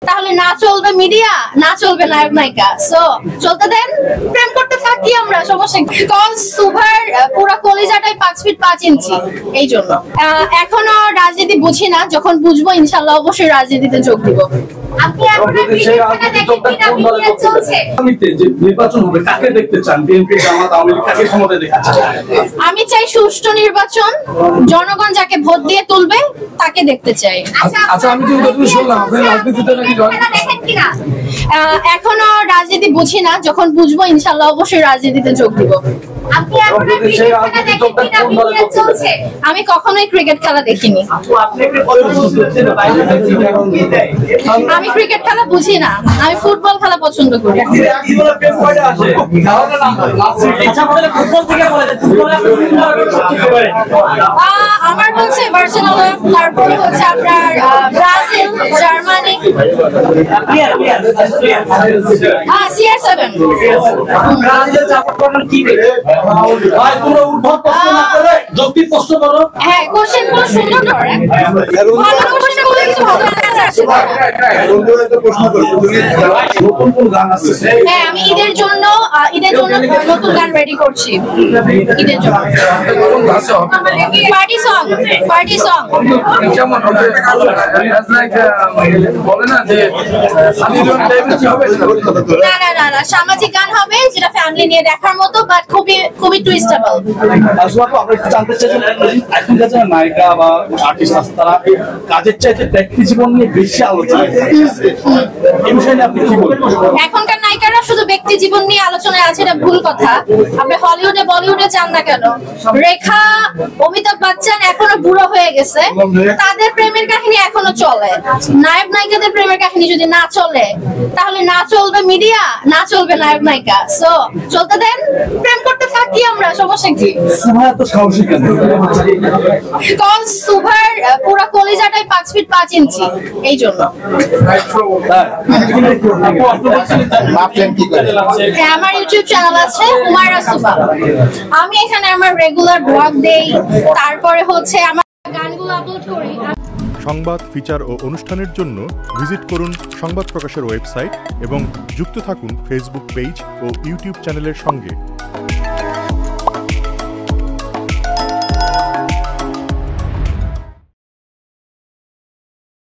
তাহলে না চলবে মিডিয়া, না চলবে নায়ক নায়িকা। সো চলতে দেন, প্রেম করতে থাকি আমরা, সমস্যা কি? কজ সুভার পুরো কলিজাটাই 5 ফিট 5 ইঞ্চি, এই জন্য। এখনো রাজনীতি বুঝি না, যখন বুঝবো ইনশাল্লাহ অবশ্যই রাজনীতিতে যোগ দিব। আপনি এখন নির্বাচন হবে, কাকে দেখতে চান? বিএনপি, জামাত, আওয়ামী লীগ, কাকে ক্ষমতায় দেখতে চান? আমি চাই সুষ্ঠু নির্বাচন, জনগণ যাকে ভোট দিয়ে তুলবে তাকে দেখতে চাই। আচ্ছা, আমি কিন্তু শুনলাম আপনি রাজনীতিতে নাকি দেখেন কিনা। এখনো রাজনীতি বুঝি না, যখন বুঝবো ইনশাল্লাহ অবশ্যই রাজনীতিতে যোগ দিব। আমি কখনোই ক্রিকেট খেলা দেখিনি। আমি ক্রিকেট খেলা বুঝি না, আমি ফুটবল খেলা পছন্দ করি। আমার হচ্ছে বার্সেলোনা, তারপরে হচ্ছে আপনার ব্রাজিল, জার্মানি, CR7। হ্যাঁ, কোশ্চেন গুলো সুন্দর করে, ভালো কোশ্চেন বলে কিছু ভালো আনসার আসে। হ্যাঁ, আমি ঈদের জন্য নতুন গান রেডি করছি, ঈদের জন্য। পার্টি সং না, সামাজিক গান হবে যেটা ফ্যামিলি নিয়ে দেখার মতো, বাট খুবই টুইস্টেবল। নায়িকা বা আর্টিস্ট আছে, তারা কাজের চাইতে ব্যক্তি জীবন নিয়ে বেশি আলোচনা। এই বিষয়ে আপনি কি বলবেন? এখনকার নায়িকারা শুধু ব্যক্তি জীবন নিয়ে আলোচনায় আছে, এটা ভুল কথা। আপনি হলিউডে বলিউডে যান না কেন, রেখা, অমিতাভ বচ্চন এখনো বুড়ো হয়ে গেছে, তাদের প্রেমের কাহিনী এখনো চলে। নায়ক নায়িকাদের প্রেমের কাহিনী যদি না চলে, তাহলে না চলবে মিডিয়া, না চলবে নায়ক নায়িকা। সো চলতে দেন, প্রেম করতে থাকি আমরা, সমস্যা কি? সুভা এত সাহসী কেন? কজ সুভার পুরো কলিজাটাই 5 ফিট 5 ইঞ্চি, এই জন্য। আমার ইউটিউব চ্যানেল আছে হুমায়রা সুভা। আমি এখানে আমার রেগুলার ব্লগ দেই, তারপরে হচ্ছে আমার গানগুলো আপলোড করি। সংবাদ, ফিচার ও অনুষ্ঠানের জন্য ভিজিট করুন সংবাদ প্রকাশের ওয়েবসাইট এবং যুক্ত থাকুন ফেসবুক পেজ ও ইউটিউব চ্যানেলের সঙ্গে।